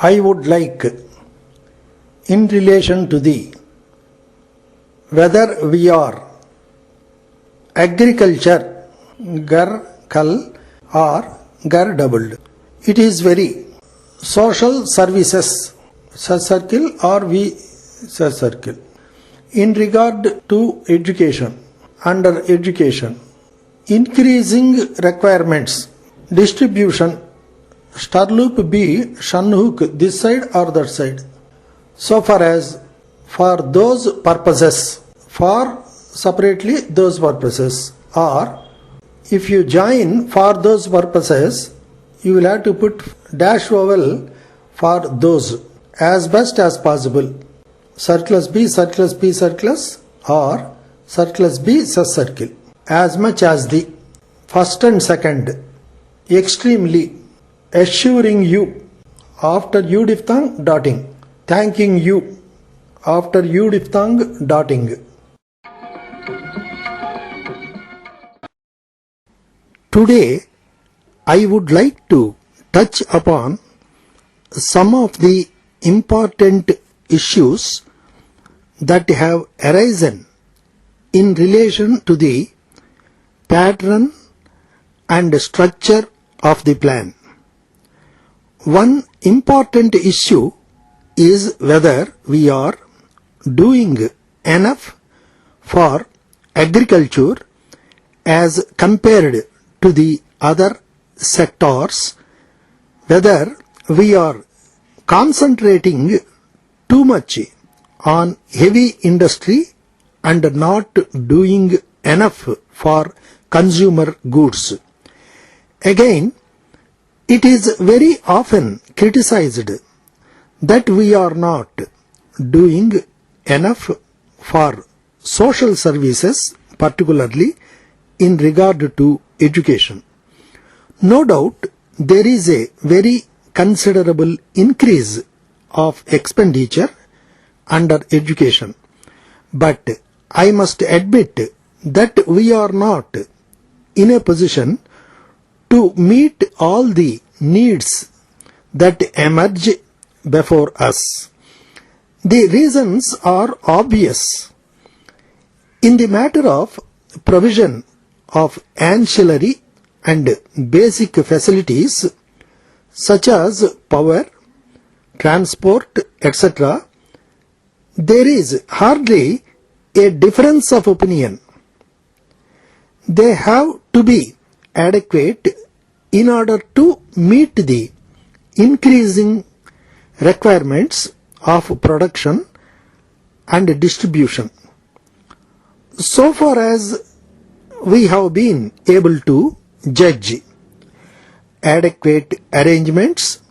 I would like, in relation to the whether we are agriculture, gar kal or gar doubled. It is very social services, circle or we circle. In regard to education, under education, increasing requirements, distribution, Starloop B, Shanhook, this side or that side. So far as for those purposes, for separately those purposes, or if you join for those purposes, you will have to put dash vowel for those as best as possible. Surplus B, surplus P, surplus or surplus B, circle. As much as the first and second, extremely, assuring you, after U diphthong dotting, thanking you, after U diphthong dotting. Today, I would like to touch upon some of the important issues that have arisen in relation to the pattern and structure of the plan. One important issue is whether we are doing enough for agriculture as compared to the other sectors, whether we are concentrating too much on heavy industry and not doing enough for consumer goods. Again, it is very often criticized that we are not doing enough for social services, particularly in regard to education. No doubt there is a very considerable increase of expenditure under education, but I must admit that we are not in a position to meet all the needs that emerge before us. The reasons are obvious. In the matter of provision of ancillary and basic facilities such as power, transport, etc., there is hardly a difference of opinion. They have to be adequate in order to meet the increasing requirements of production and distribution. So far as we have been able to judge, adequate arrangements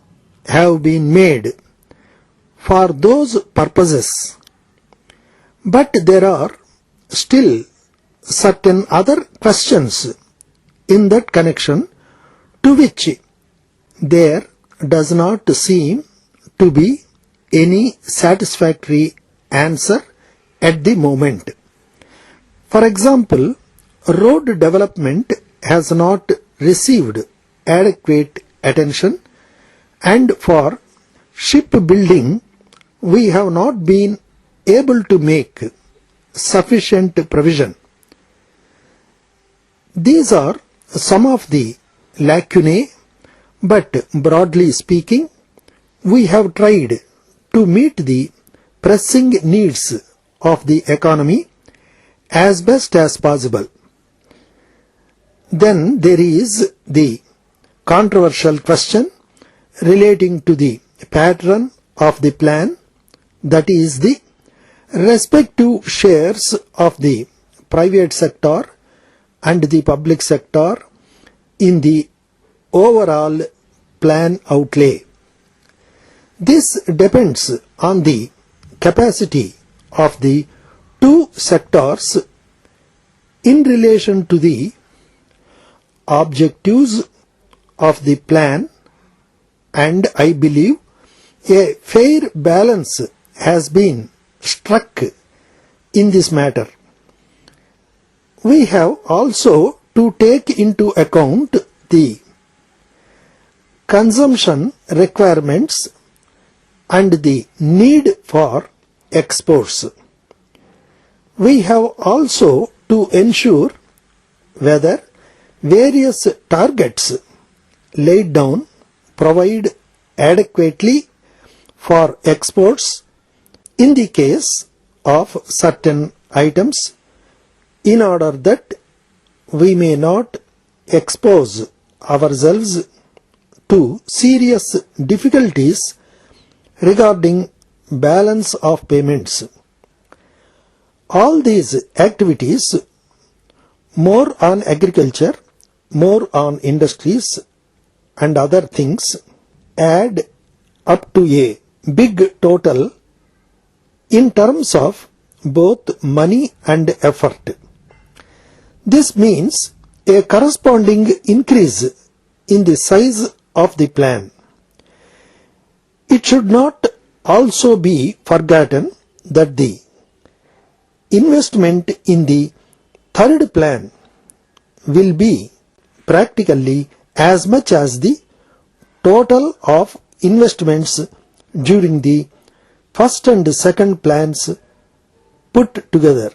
have been made for those purposes. But there are still certain other questions in that connection to which there does not seem to be any satisfactory answer at the moment. For example, road development has not received adequate attention, and for shipbuilding we have not been able to make sufficient provision. These are some of the lacunae, but broadly speaking, we have tried to meet the pressing needs of the economy as best as possible. Then there is the controversial question relating to the pattern of the plan, that is the respective shares of the private sector and the public sector in the overall plan outlay. This depends on the capacity of the two sectors in relation to the objectives of the plan, and I believe a fair balance has been struck in this matter. We have also to take into account the consumption requirements and the need for exports. We have also to ensure whether various targets laid down provide adequately for exports in the case of certain items, in order that we may not expose ourselves to serious difficulties regarding balance of payments. All these activities, more on agriculture, more on industries and other things, add up to a big total in terms of both money and effort. This means a corresponding increase in the size of the plan. It should not also be forgotten that the investment in the third plan will be practically as much as the total of investments during the first and second plans put together.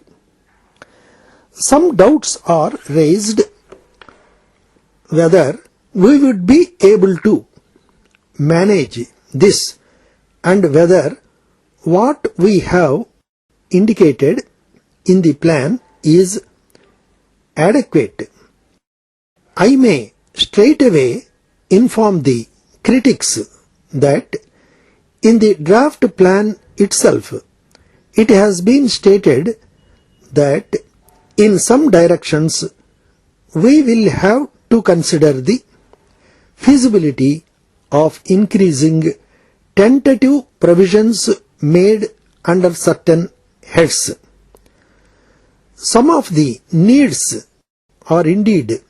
Some doubts are raised whether we would be able to manage this and whether what we have indicated in the plan is adequate. I may straightaway inform the critics that in the draft plan itself it has been stated that in some directions we will have to consider the feasibility of increasing tentative provisions made under certain heads. Some of the needs are indeed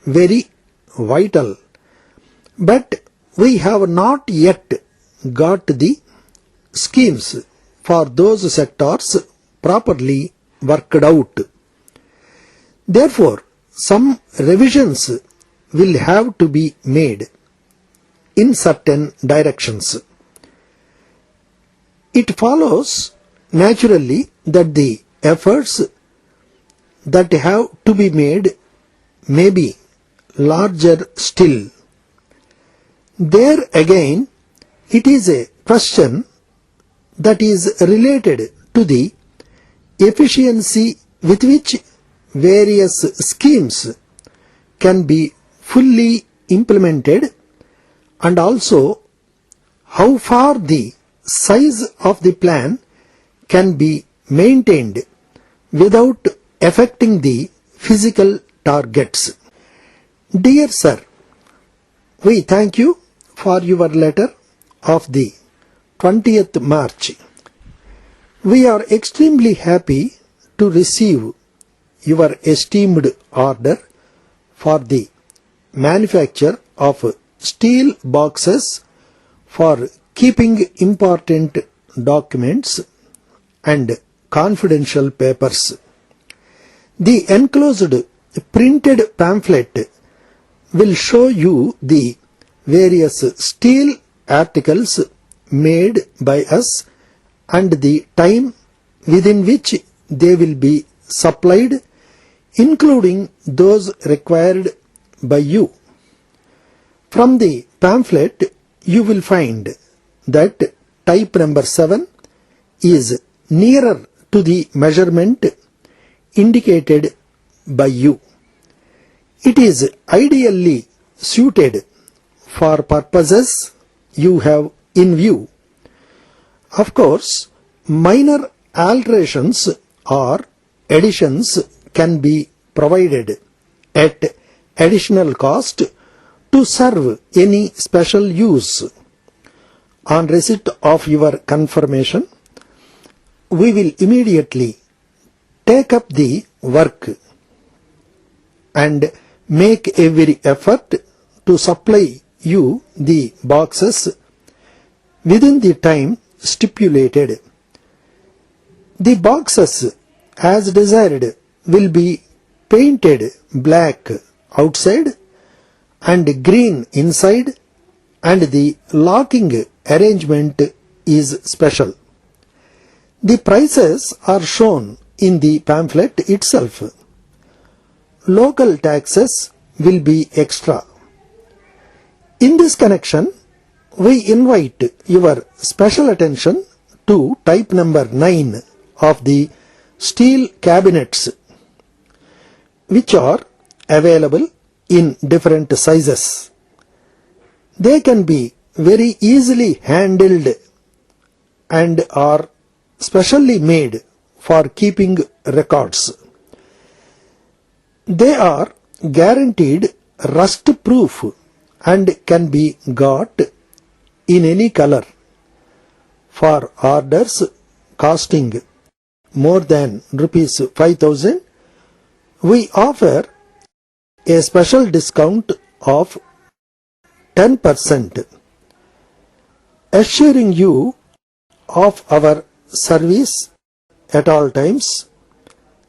very vital, but we have not yet got the schemes for those sectors properly worked out. Therefore, some revisions will have to be made in certain directions. It follows naturally that the efforts that have to be made may be larger still. There again, it is a question that is related to the efficiency with which various schemes can be fully implemented, and also how far the size of the plan can be maintained without affecting the physical targets. Dear Sir, we thank you for your letter of the 20th March. We are extremely happy to receive your esteemed order for the manufacture of steel boxes for keeping important documents and confidential papers. The enclosed printed pamphlet will show you the various steel articles made by us and the time within which they will be supplied, including those required by you. From the pamphlet you will find that type number 7 is nearer to the measurement indicated by you. It is ideally suited for purposes you have in view. Of course, minor alterations or additions can be provided at additional cost to serve any special use. On receipt of your confirmation, we will immediately take up the work and make every effort to supply you the boxes within the time stipulated. The boxes, as desired, will be painted black outside and green inside, and the locking arrangement is special. The prices are shown in the pamphlet itself. Local taxes will be extra. In this connection, we invite your special attention to type number 9 of the steel cabinets, which are available in different sizes. They can be very easily handled and are specially made for keeping records. They are guaranteed rust proof and can be got in any color. For orders costing more than rupees 5,000, we offer a special discount of 10%, assuring you of our service at all times.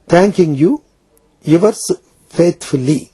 Thanking you, yours faithfully.